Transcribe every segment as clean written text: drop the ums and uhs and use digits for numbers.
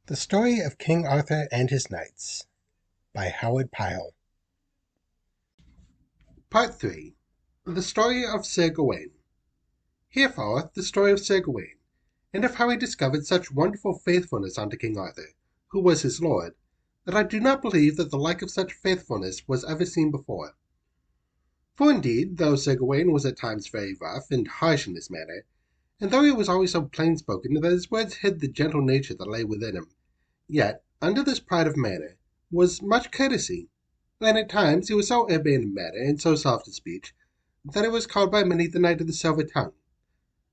The Story of King Arthur and His Knights by Howard Pyle. Part 3. The Story of Sir Gawain. Here followeth the story of Sir Gawain, and of how he discovered such wonderful faithfulness unto King Arthur, who was his lord, that I do not believe that the like of such faithfulness was ever seen before. For indeed, though Sir Gawain was at times very rough and harsh in his manner, and though he was always so plain-spoken that his words hid the gentle nature that lay within him, yet, under this pride of manner, was much courtesy, and at times he was so urbane in manner and so soft of speech, that he was called by many the Knight of the Silver Tongue.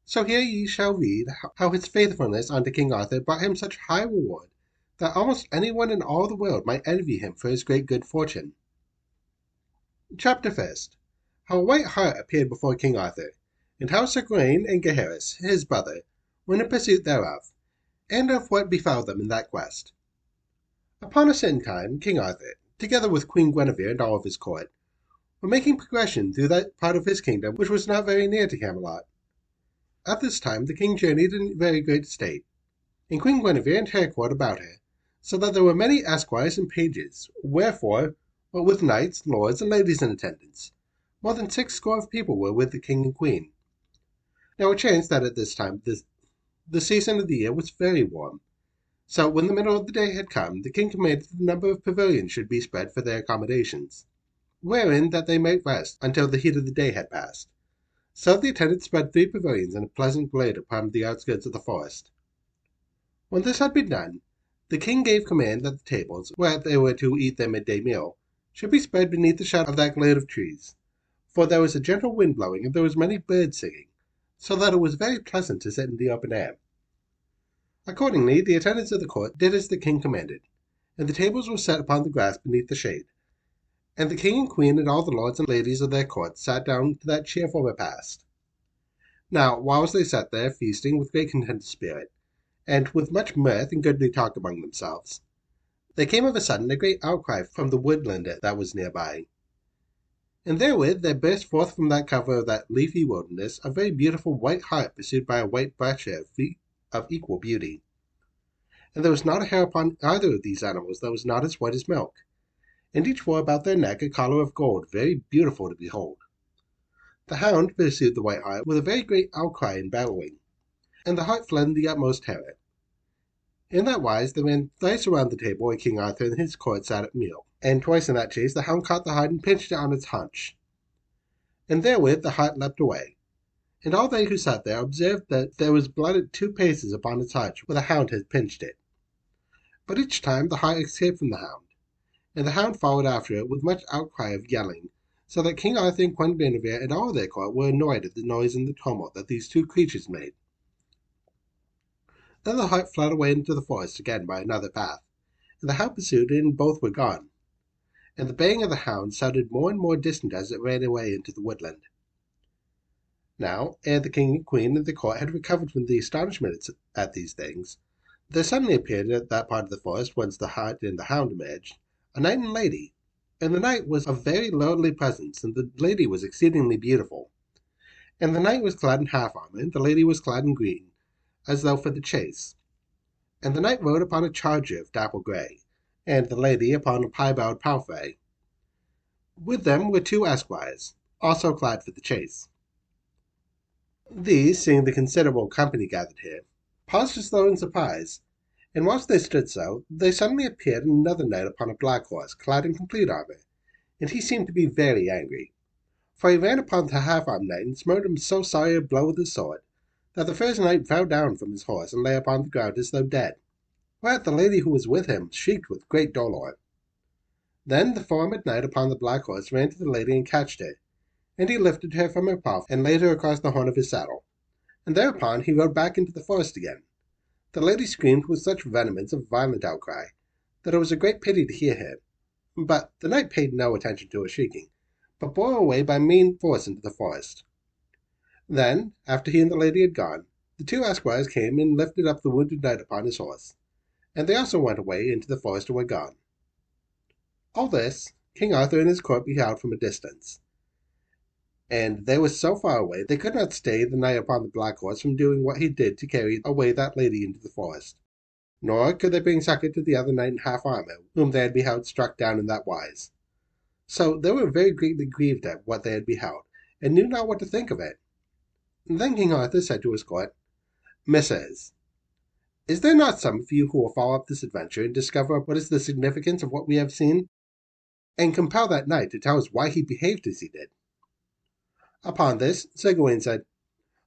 So here ye shall read how his faithfulness unto King Arthur brought him such high reward, that almost any one in all the world might envy him for his great good fortune. Chapter 1st. How a white hart appeared before King Arthur, and how Sir Gawain and Gaheris, his brother, went in pursuit thereof, and of what befell them in that quest. Upon a certain time, King Arthur, together with Queen Guinevere and all of his court, were making progression through that part of his kingdom which was not very near to Camelot. At this time the king journeyed in very great state, and Queen Guinevere and her court about her, so that there were many esquires and pages, wherefore, what with knights, lords, and ladies in attendance, more than 60 of people were with the king and queen. Now it chanced that at this time the season of the year was very warm. So when the middle of the day had come, the king commanded that the number of pavilions should be spread for their accommodations, wherein that they might rest until the heat of the day had passed. So the attendants spread 3 pavilions in a pleasant glade upon the outskirts of the forest. When this had been done, the king gave command that the tables, where they were to eat their midday meal, should be spread beneath the shadow of that glade of trees, for there was a gentle wind blowing, and there was many birds singing, so that it was very pleasant to sit in the open air. Accordingly, the attendants of the court did as the king commanded, and the tables were set upon the grass beneath the shade. And the king and queen and all the lords and ladies of their court sat down to that cheerful repast. Now, whilst they sat there feasting with great contented spirit, and with much mirth and goodly talk among themselves, there came of a sudden a great outcry from the woodland that was near by. And therewith there burst forth from that cover of that leafy wilderness a very beautiful white hart pursued by a white brachet of equal beauty. And there was not a hair upon either of these animals that was not as white as milk, and each wore about their neck a collar of gold, very beautiful to behold. The hound pursued the white hart with a very great outcry and bellowing, and the hart fled in the utmost terror. In that wise they ran thrice around the table where King Arthur and his court sat at meal, and twice in that chase the hound caught the hart and pinched it on its haunch. And therewith the hart leapt away, and all they who sat there observed that there was blood at 2 paces upon its haunch where the hound had pinched it. But each time the hart escaped from the hound, and the hound followed after it with much outcry of yelling, so that King Arthur and Queen Guinevere and all their court were annoyed at the noise and the tumult that these 2 creatures made. Then the hart fled away into the forest again by another path, and the hound pursued it, and both were gone. And the baying of the hound sounded more and more distant as it ran away into the woodland. Now, ere the king and queen and the court had recovered from the astonishment at these things, there suddenly appeared at that part of the forest whence the hart and the hound emerged, a knight and lady, and the knight was of very lordly presence, and the lady was exceedingly beautiful. And the knight was clad in half armor, and the lady was clad in green, as though for the chase. And the knight rode upon a charger of dapple grey, and the lady upon a piebald palfrey. With them were 2 esquires, also clad for the chase. These, seeing the considerable company gathered here, paused as though in surprise, and whilst they stood so, there suddenly appeared another knight upon a black horse, clad in complete armor, and he seemed to be very angry. For he ran upon the half-armed knight and smote him so sorry a blow with his sword, that the first knight fell down from his horse and lay upon the ground as though dead, whereat the lady who was with him shrieked with great dolor. Then the foremost knight upon the black horse ran to the lady and catched her, and he lifted her from her palfrey and laid her across the horn of his saddle, and thereupon he rode back into the forest again. The lady screamed with such vehemence of violent outcry that it was a great pity to hear her, but the knight paid no attention to her shrieking, but bore her away by main force into the forest. Then, after he and the lady had gone, the 2 esquires came and lifted up the wounded knight upon his horse, and they also went away into the forest and were gone. All this King Arthur and his court beheld from a distance, and they were so far away they could not stay the knight upon the black horse from doing what he did to carry away that lady into the forest. nor could they bring succor to the other knight in half armor, whom they had beheld struck down in that wise. So they were very greatly grieved at what they had beheld, and knew not what to think of it. Then King Arthur said to his court, Messieurs, is there not some of you who will follow up this adventure and discover what is the significance of what we have seen, and compel that knight to tell us why he behaved as he did? Upon this, Sir Gawain said,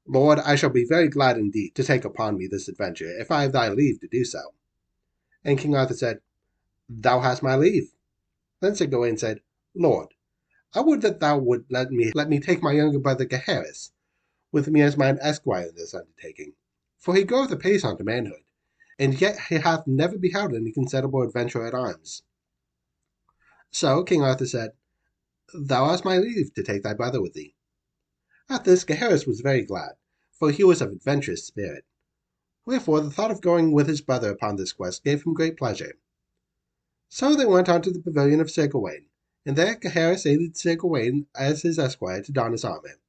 Lord, I shall be very glad indeed to take upon me this adventure, if I have thy leave to do so. And King Arthur said, Thou hast my leave. Then Sir Gawain said, Lord, I would that thou would let me take my younger brother Gaheris with me as mine esquire in this undertaking, for he groweth apace unto manhood, and yet he hath never beheld any considerable adventure at arms. So King Arthur said, Thou hast my leave to take thy brother with thee. At this Gaheris was very glad, for he was of adventurous spirit. Wherefore the thought of going with his brother upon this quest gave him great pleasure. So they went on to the pavilion of Sir Gawain, and there Gaheris aided Sir Gawain as his esquire to don his armor.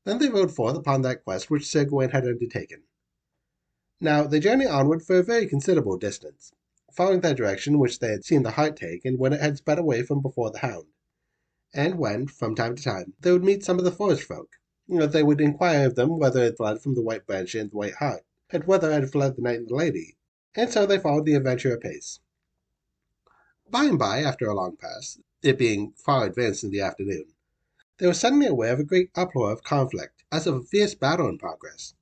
Then they rode forth upon that quest which Sir Gawain had undertaken. Now they journeyed onward for a very considerable distance, following that direction which they had seen the hart take, and when it had sped away from before the hound. And when, from time to time, they would meet some of the forest folk, they would inquire of them whether it had fled from the White Branch and the White Hart, and whether it had fled the knight and the lady, and so they followed the adventure apace. By and by, after a long pass, it being far advanced in the afternoon, they were suddenly aware of a great uproar of conflict, as of a fierce battle in progress.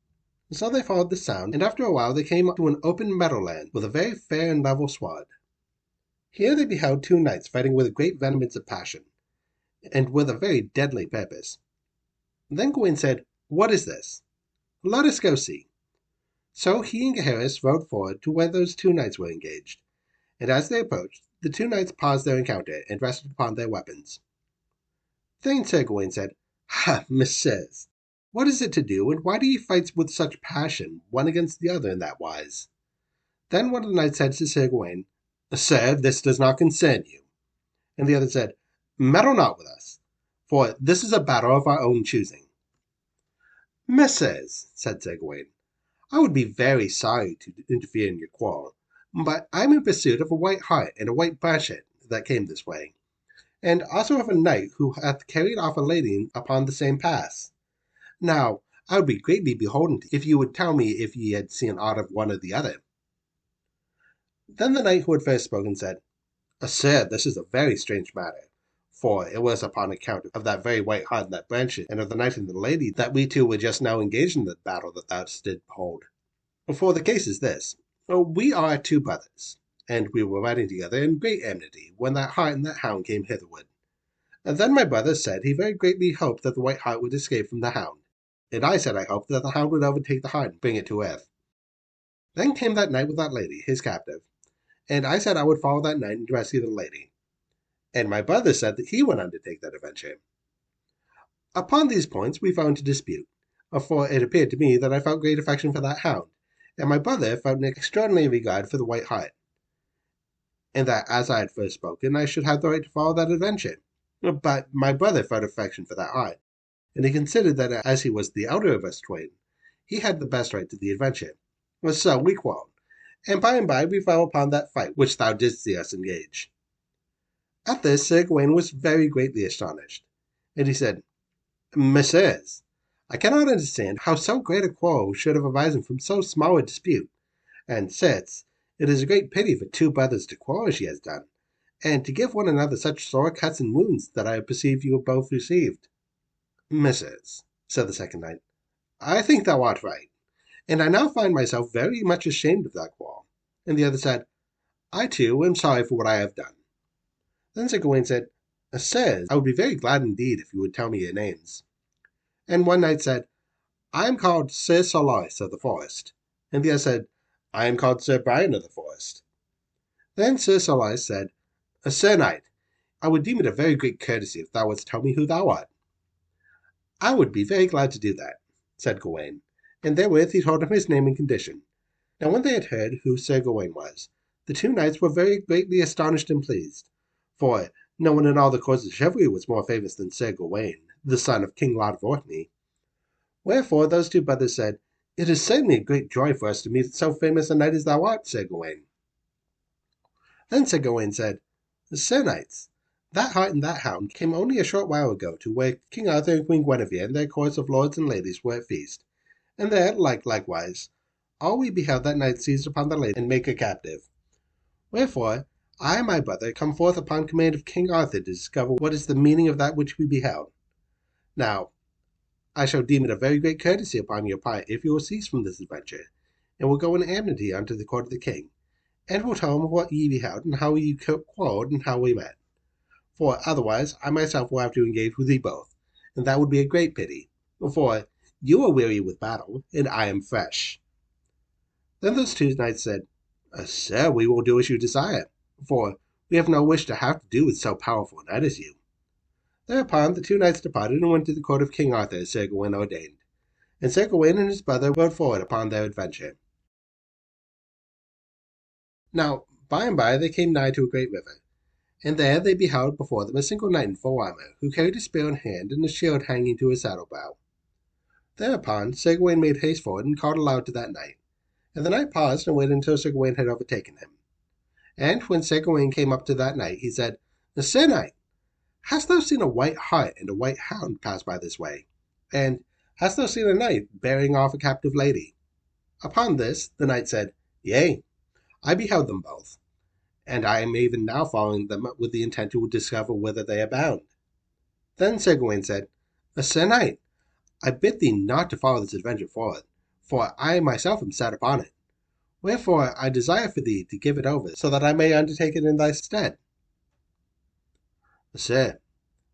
So they followed the sound, and after a while they came to an open meadowland with a very fair and level sward. Here they beheld two knights fighting with great vehemence of passion, and with a very deadly purpose. Then Gawain said, What is this? Let us go see. So he and Gaheris rode forward to where those two knights were engaged, and as they approached, the two knights paused their encounter and rested upon their weapons. Then Sir Gawain said, Ha, messieurs, what is it to do, and why do ye fight with such passion, one against the other in that wise? Then one of the knights said to Sir Gawain, Sir, this does not concern you. And the other said, Meddle not with us, for this is a battle of our own choosing. Messieurs, said Sir Gawain, I would be very sorry to interfere in your quarrel, but I am in pursuit of a white hart and a white brachet that came this way, and also of a knight who hath carried off a lady upon the same pass. Now, I would be greatly beholden if you would tell me if ye had seen aught of one or the other. Then the knight who had first spoken said, Sir, this is a very strange matter, for it was upon account of that very white hart and that brachet, and of the knight and the lady, that we two were just now engaged in the battle that thou didst behold. For the case is this, we are two brothers, and we were riding together in great enmity when that hart and that hound came hitherward. And then my brother said he very greatly hoped that the white hart would escape from the hound, and I said I hoped that the hound would overtake the hart and bring it to earth. Then came that knight with that lady, his captive, and I said I would follow that knight and rescue the lady. And my brother said that he would undertake that adventure. Upon these points we fell into dispute, for it appeared to me that I felt great affection for that hound, and my brother felt an extraordinary regard for the white hart, and that as I had first spoken, I should have the right to follow that adventure. But my brother felt affection for that hart, and he considered that as he was the elder of us twain, he had the best right to the adventure. So we quarreled, and by we fell upon that fight which thou didst see us engage. At this Sir Gawain was very greatly astonished, and he said, Messieurs, I cannot understand how so great a quarrel should have arisen from so small a dispute, and certes, it is a great pity for two brothers to quarrel as ye has done, and to give one another such sore cuts and wounds that I perceive you have both received. Messieurs, said the second knight, I think thou art right, and I now find myself very much ashamed of that quarrel. And the other said, I too am sorry for what I have done. Then Sir Gawain said, Sirs, I would be very glad indeed if you would tell me your names. And one knight said, I am called Sir Solois of the Forest. And the other said, I am called Sir Brian of the Forest. Then Sir Solois said, Sir Knight, I would deem it a very great courtesy if thou wouldst tell me who thou art. I would be very glad to do that, said Gawain, and therewith he told him his name and condition. Now when they had heard who Sir Gawain was, the two knights were very greatly astonished and pleased, for no one in all the courts of chivalry was more famous than Sir Gawain, the son of King Lot of Orkney. Wherefore those two brothers said, "It is certainly a great joy for us to meet so famous a knight as thou art," said Gawain. Then Sir Gawain said, "Sir knights, that hart and that hound came only a short while ago to where King Arthur and Queen Guinevere and their course of lords and ladies were at feast, and there, likewise, all we beheld that knight seized upon the lady and make her captive. Wherefore, I and my brother come forth upon command of King Arthur to discover what is the meaning of that which we beheld. Now, I shall deem it a very great courtesy upon your part if you will cease from this adventure, and will go in amity unto the court of the king, and will tell him what ye beheld, and how ye quarrelled, and how we met. For otherwise I myself will have to engage with ye both, and that would be a great pity, for you are weary with battle, and I am fresh." Then those two knights said, "Sir, we will do as you desire, for we have no wish to have to do with so powerful a knight as you." Thereupon the two knights departed and went to the court of King Arthur as Sir Gawain ordained, and Sir Gawain and his brother rode forward upon their adventure. Now, by and by they came nigh to a great river, and there they beheld before them a single knight in full armor, who carried a spear in hand and a shield hanging to his saddle bow. Thereupon Sir Gawain made haste forward and called aloud to that knight, and the knight paused and waited until Sir Gawain had overtaken him. And when Sir Gawain came up to that knight, he said, "Sir knight, hast thou seen a white hart and a white hound pass by this way? And hast thou seen a knight bearing off a captive lady?" Upon this the knight said, "Yea, I beheld them both, and I am even now following them with the intent to discover whither they are bound." Then Sir Gawain said, "Sir knight, I bid thee not to follow this adventure forward, for I myself am set upon it. Wherefore I desire for thee to give it over, so that I may undertake it in thy stead." "Sir,"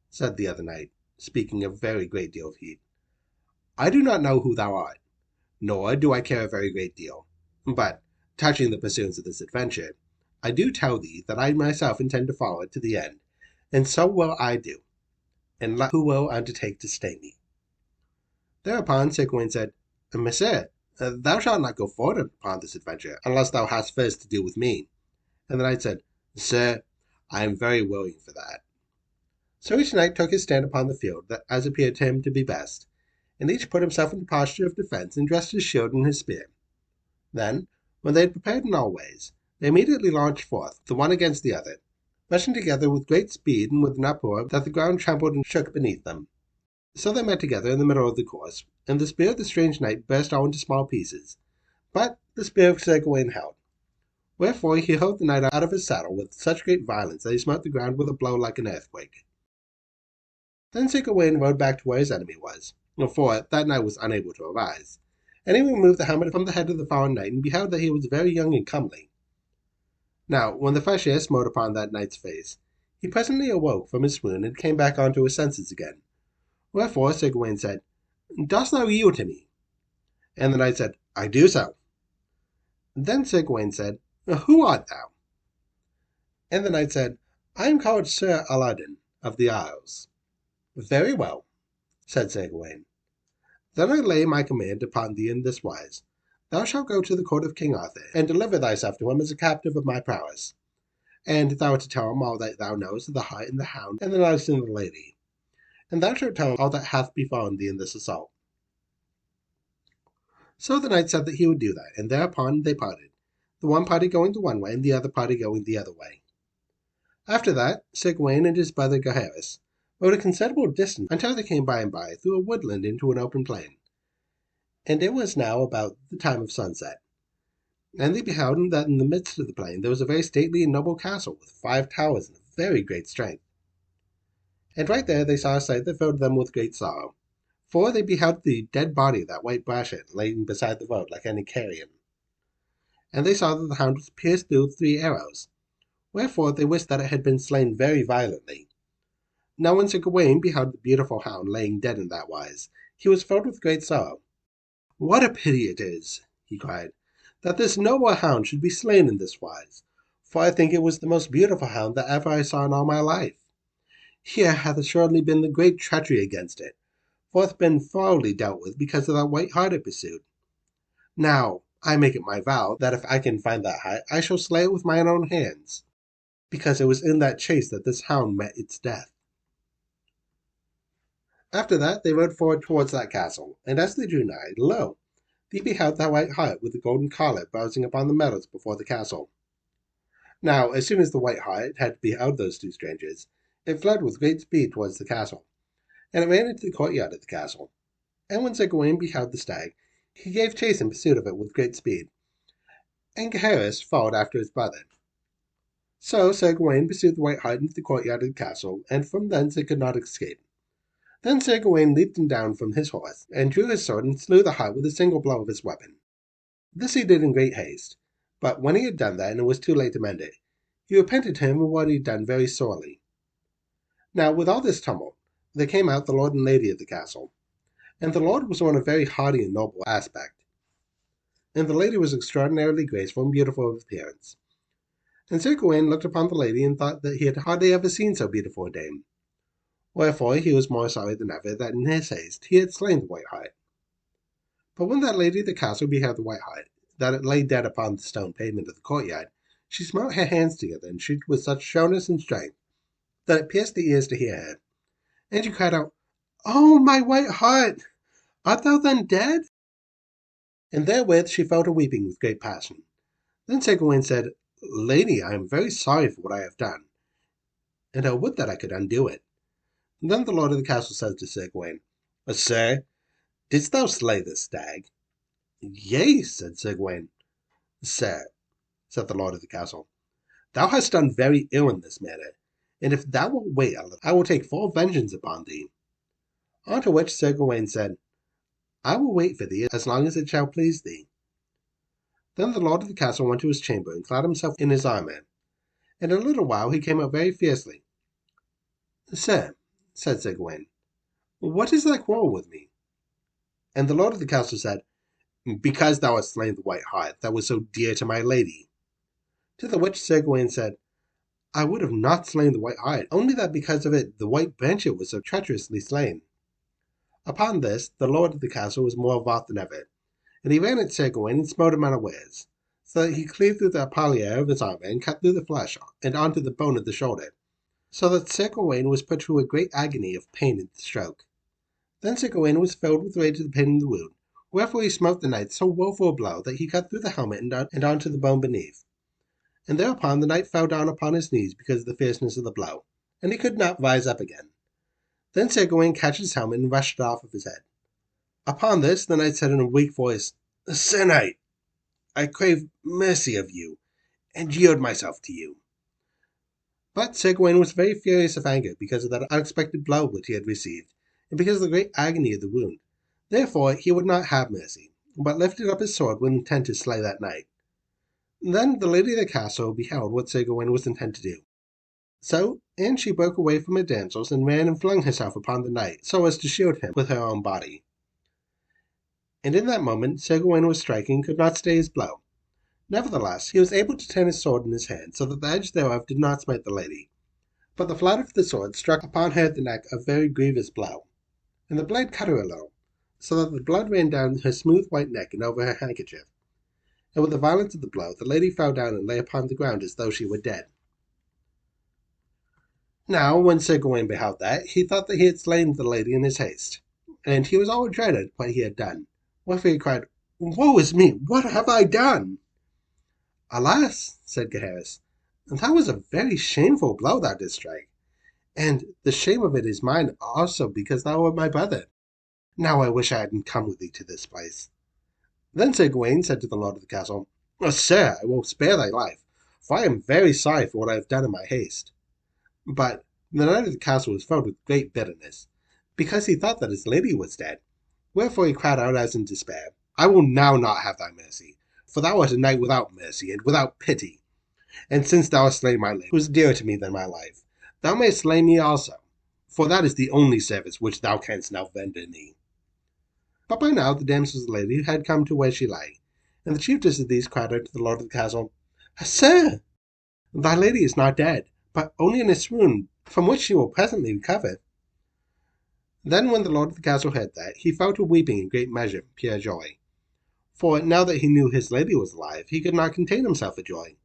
said the other knight, speaking a very great deal of heat, "I do not know who thou art, nor do I care a very great deal. But, touching the pursuance of this adventure, I do tell thee that I myself intend to follow it to the end, and so will I do, and let who will undertake to stay me." Thereupon Sir Gawain said, "Messire, thou shalt not go forward upon this adventure, unless thou hast first to do with me." And the knight said, "Sir, I am very willing for that." So each knight took his stand upon the field, as appeared to him to be best, and each put himself in the posture of defense, and dressed his shield and his spear. Then, when they had prepared in all ways, they immediately launched forth, the one against the other, rushing together with great speed and with an uproar that the ground trembled and shook beneath them. So they met together in the middle of the course, and the spear of the strange knight burst all into small pieces, but the spear of Sir Gawain held. Wherefore he hurled the knight out of his saddle with such great violence that he smote the ground with a blow like an earthquake. Then Sir Gawain rode back to where his enemy was, for that knight was unable to arise, and he removed the helmet from the head of the fallen knight, and beheld that he was very young and comely. Now, when the fresh air smote upon that knight's face, he presently awoke from his swoon and came back unto his senses again. Wherefore Sir Gawain said, "Dost thou yield to me?" And the knight said, "I do so." Then Sir Gawain said, "Who art thou?" And the knight said, "I am called Sir Aladdin of the Isles." "Very well," said Sir Gawain. "Then I lay my command upon thee in this wise. Thou shalt go to the court of King Arthur, and deliver thyself to him as a captive of my prowess. And thou art to tell him all that thou knowest of the hart and the hound, and the knight and the lady. And thou shalt tell him all that hath befallen thee in this assault." So the knight said that he would do that, and thereupon they parted, the one party going the one way, and the other party going the other way. After that, Sir Gawain and his brother Gaheris rode a considerable distance until they came by and by through a woodland into an open plain. And it was now about the time of sunset. And they beheld that in the midst of the plain there was a very stately and noble castle, with 5 towers and of very great strength. And right there they saw a sight that filled them with great sorrow, for they beheld the dead body of that white Brachet laying beside the road like any carrion. And they saw that the hound was pierced through with 3 arrows, wherefore they wished that it had been slain very violently. Now when Sir Gawain beheld the beautiful hound laying dead in that wise, he was filled with great sorrow. "What a pity it is," he cried, "that this noble hound should be slain in this wise, for I think it was the most beautiful hound that ever I saw in all my life. Here hath assuredly been the great treachery against it, for it hath been foully dealt with because of that white hart it pursued. Now, I make it my vow that if I can find that hart, I shall slay it with mine own hands, because it was in that chase that this hound met its death." After that they rode forward towards that castle, and as they drew nigh, lo, he beheld the white hart with the golden collar browsing upon the meadows before the castle. Now, as soon as the white hart had beheld those two strangers, it fled with great speed towards the castle, and it ran into the courtyard of the castle. And when Sir Gawain beheld the stag, he gave chase in pursuit of it with great speed, and Gaheris followed after his brother. So Sir Gawain pursued the white hart into the courtyard of the castle, and from thence it could not escape. Then Sir Gawain leaped him down from his horse, and drew his sword and slew the hart with a single blow of his weapon. This he did in great haste, but when he had done that, and it was too late to mend it, he repented to him of what he had done very sorely. Now with all this tumult, there came out the lord and lady of the castle, and the lord was one of very haughty and noble aspect, and the lady was extraordinarily graceful and beautiful of appearance. And Sir Gawain looked upon the lady and thought that he had hardly ever seen so beautiful a dame. Wherefore he was more sorry than ever that in his haste he had slain the white hart. But when that lady of the castle beheld the white hart, that it lay dead upon the stone pavement of the courtyard, she smote her hands together and shrieked with such sureness and strength that it pierced the ears to hear her. And she cried out, "Oh, my white hart! Art thou then dead?" And therewith she fell to weeping with great passion. Then Sir Gawain said, "Lady, I am very sorry for what I have done, and I would that I could undo it." And then the lord of the castle said to Sir Gawain, "Sir, didst thou slay this stag?" "Yea," said Sir Gawain. "Sir," said the lord of the castle, "thou hast done very ill in this matter, and if thou wilt wait a little, I will take full vengeance upon thee." Unto which Sir Gawain said, "I will wait for thee as long as it shall please thee." Then the lord of the castle went to his chamber and clad himself in his armor, and in a little while he came out very fiercely. "Sir," said Sir Gawain, "what is thy quarrel with me?" And the lord of the castle said, "Because thou hast slain the white hart that was so dear to my lady." To the which Sir Gawain said, "I would have not slain the white hart, only that because of it the white branchlet was so treacherously slain." Upon this the lord of the castle was more wroth than ever, and he ran at Sir Gawain and smote him unawares, so that he cleaved through the pallier of his armor and cut through the flesh and onto the bone of the shoulder, so that Sir Gawain was put through a great agony of pain at the stroke. Then Sir Gawain was filled with rage at the pain of the wound, wherefore he smote the knight so woeful a blow that he cut through the helmet and onto the bone beneath. And thereupon the knight fell down upon his knees because of the fierceness of the blow, and he could not rise up again. Then Sir Gawain catched his helmet and rushed it off of his head. Upon this the knight said in a weak voice, "Sir Knight, I crave mercy of you, and yield myself to you." But Sir Gawain was very furious of anger because of that unexpected blow which he had received, and because of the great agony of the wound. Therefore he would not have mercy, but lifted up his sword with intent to slay that knight. Then the lady of the castle beheld what Sir Gawain was intent to do. So in she broke away from her damsels and ran and flung herself upon the knight, so as to shield him with her own body. And in that moment Sir Gawain was striking and could not stay his blow. Nevertheless, he was able to turn his sword in his hand, so that the edge thereof did not smite the lady. But the flat of the sword struck upon her at the neck a very grievous blow, and the blade cut her a little, so that the blood ran down her smooth white neck and over her handkerchief. And with the violence of the blow, the lady fell down and lay upon the ground as though she were dead. Now, when Sir Gawain beheld that, he thought that he had slain the lady in his haste, and he was all adread at what he had done. Wherefore he cried, "Woe is me! What have I done?" "Alas," said Gaheris, "that was a very shameful blow thou didst strike, and the shame of it is mine also because thou art my brother. Now I wish I hadn't come with thee to this place." Then Sir Gawain said to the lord of the castle, "Sir, I will spare thy life, for I am very sorry for what I have done in my haste." But the knight of the castle was filled with great bitterness, because he thought that his lady was dead. Wherefore he cried out as in despair, "I will now not have thy mercy, for thou art a knight without mercy and without pity. And since thou hast slain my lady, who is dearer to me than my life, thou mayst slay me also, for that is the only service which thou canst now render me." But by now the damsels of the lady had come to where she lay, and the chiefest of these cried out to the lord of the castle, "Sir, thy lady is not dead, but only in a swoon, from which she will presently recover." Then when the lord of the castle heard that, he fell to weeping in great measure from pure joy. For now that he knew his lady was alive, he could not contain himself for joy.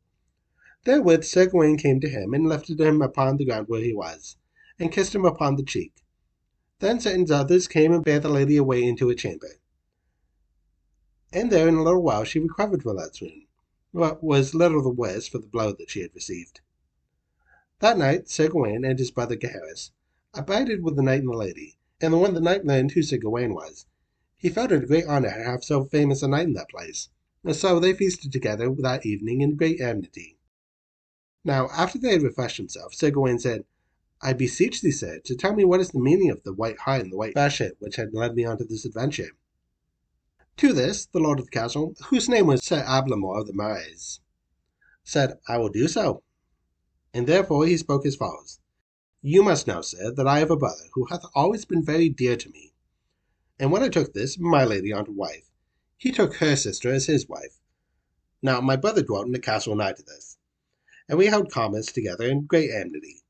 Therewith Sir Gawain came to him, and lifted him upon the ground where he was, and kissed him upon the cheek. Then certain others came and bare the lady away into a chamber. and there in a little while she recovered from that swoon, but was little the worse for the blow that she had received. That night Sir Gawain and his brother Gaheris abided with the knight and the lady, and when the knight learned who Sir Gawain was, he felt it a great honour to have so famous a knight in that place, and so they feasted together that evening in great amity. Now, after they had refreshed themselves, Sir Gawain said, I beseech thee, sir, to tell me what is the meaning of the white hart and the white basket which had led me onto this adventure. To this, the lord of the castle, whose name was Sir Ablamor of the Morgause, said, I will do so. And therefore he spoke as follows. You must know, sir, that I have a brother who hath always been very dear to me. And when I took this, my lady, unto wife, he took her sister as his wife. Now my brother dwelt in a castle nigh to this, and we held commerce together in great amity.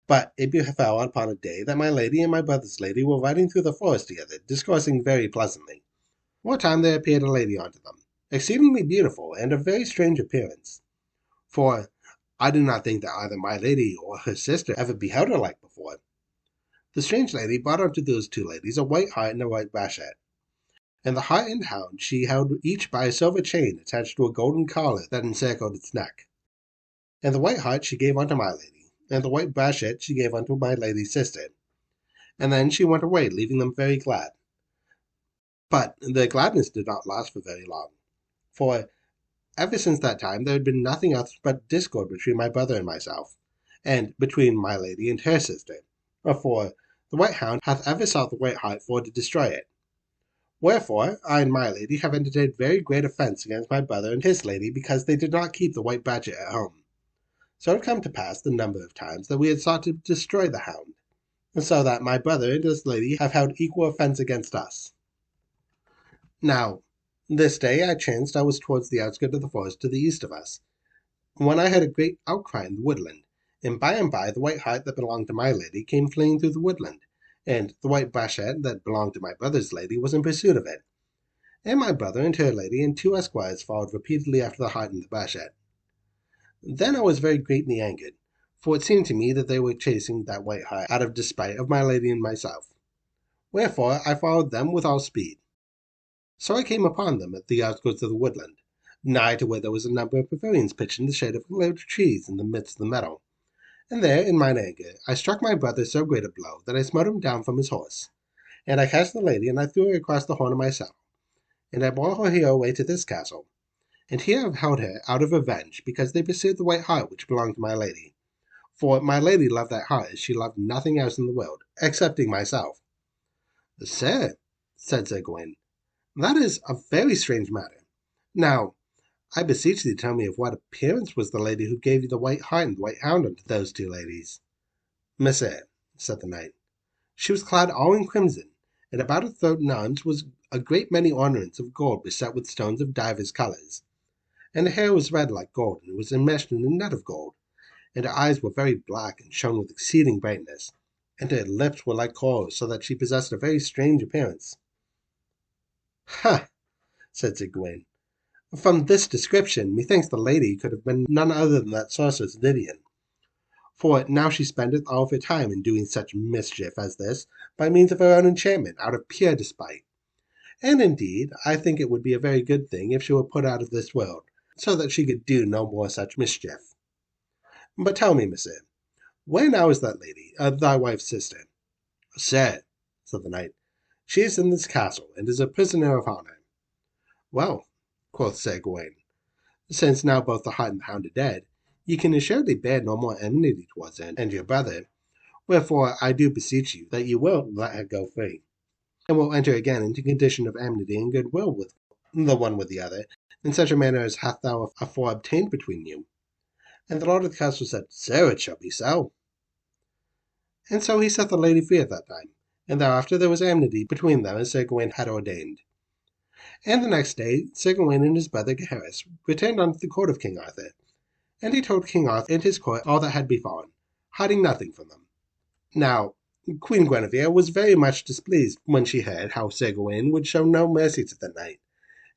But it befell upon a day that my lady and my brother's lady were riding through the forest together, discoursing very pleasantly. One time there appeared a lady unto them, exceedingly beautiful, and of very strange appearance. For I do not think that either my lady or her sister ever beheld her like before. The strange lady brought unto those two ladies a white hart and a white basket. And the hart and hound she held each by a silver chain attached to a golden collar that encircled its neck. And the white hart she gave unto my lady, and the white basket she gave unto my lady's sister. And then she went away, leaving them very glad. But their gladness did not last for very long, for ever since that time there had been nothing else but discord between my brother and myself, and between my lady and her sister, for the white hound hath ever sought the white hart for to destroy it. Wherefore I and my lady have entertained very great offence against my brother and his lady, because they did not keep the white badger at home. So it come to pass the number of times that we had sought to destroy the hound, and so that my brother and his lady have held equal offence against us. Now, this day I chanced I was towards the outskirts of the forest to the east of us, when I heard a great outcry in the woodland, and by the white hart that belonged to my lady came fleeing through the woodland, and the white basket that belonged to my brother's lady was in pursuit of it. And my brother and her lady and two esquires followed repeatedly after the hart and the basket. Then I was very greatly angered, for it seemed to me that they were chasing that white hart out of despite of my lady and myself. Wherefore I followed them with all speed. So I came upon them at the outskirts of the woodland, nigh to where there was a number of pavilions pitched in the shade of large trees in the midst of the meadow. And there, in mine anger, I struck my brother so great a blow that I smote him down from his horse. And I cast the lady, and I threw her across the horn of my saddle. And I bore her here away to this castle. And here I have held her out of revenge, because they pursued the white hart which belonged to my lady. For my lady loved that hart as she loved nothing else in the world, excepting myself. Sir, said Sir Gawain, that is a very strange matter. Now, I beseech thee tell me of what appearance was the lady who gave you the white hart and the white hound unto those two ladies. Messire, said the knight, she was clad all in crimson, and about her throat and arms was a great many ornaments of gold beset with stones of divers colours. And her hair was red like gold, and was enmeshed in a net of gold, and her eyes were very black and shone with exceeding brightness, and her lips were like coral, so that she possessed a very strange appearance. Ha! said Sir Gawain. From this description, methinks the lady could have been none other than that sorceress Vivian. For now she spendeth all of her time in doing such mischief as this, by means of her own enchantment, out of pure despite. And indeed, I think it would be a very good thing if she were put out of this world, so that she could do no more such mischief. But tell me, Messire, where now is that lady, thy wife's sister? Sir, said the knight, she is in this castle, and is a prisoner of honour. Well, quoth Sir Gawain, since now both the hart and the hound are dead, ye can assuredly bear no more enmity towards her and your brother, wherefore I do beseech you that ye will let her go free, and will enter again into condition of amity and goodwill with the one with the other, in such a manner as hath thou afore obtained between you. And the lord of the castle said, Sir, it shall be so. And so he set the lady free at that time, and thereafter there was amity between them as Sir Gawain had ordained. And the next day Sir Gawain and his brother Gaheris returned unto the court of King Arthur, and he told King Arthur and his court all that had befallen, hiding nothing from them. Now Queen Guinevere was very much displeased when she heard how Sir Gawain would show no mercy to the knight,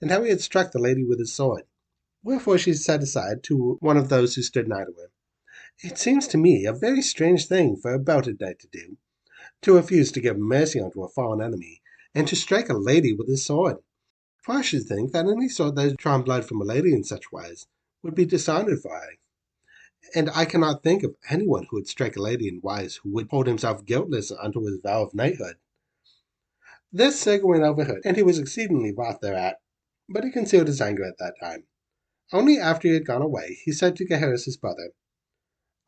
and how he had struck the lady with his sword. Wherefore she said aside to one of those who stood nigh to her, It seems to me a very strange thing for a belted knight to do, to refuse to give mercy unto a fallen enemy, and to strike a lady with his sword. For I should think that any sword that has drawn blood from a lady in such wise would be dishonored for her, and I cannot think of anyone who would strike a lady in wise who would hold himself guiltless unto his vow of knighthood. This Sir Gawain overheard, and he was exceedingly wroth thereat, but he concealed his anger at that time. Only after he had gone away, he said to Gaheris his brother,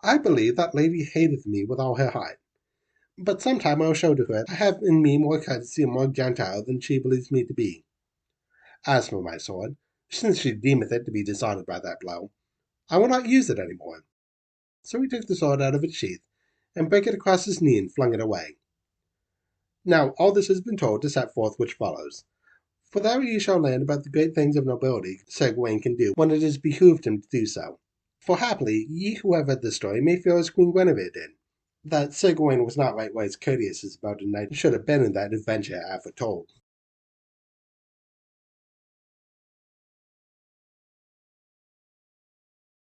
I believe that lady hateth me with all her heart, but sometime I will show to her I have in me more courtesy and more gentile than she believes me to be. As for my sword, since she deemeth it to be dishonored by that blow, I will not use it any more. So he took the sword out of its sheath, and brake it across his knee and flung it away. Now all this has been told to set forth which follows. For there ye shall learn about the great things of nobility Sir Gawain can do when it has behooved him to do so. For happily ye who have read this story may feel as Queen Guinevere did, that Sir Gawain was not rightwise courteous as about a knight should have been in that adventure I have foretold.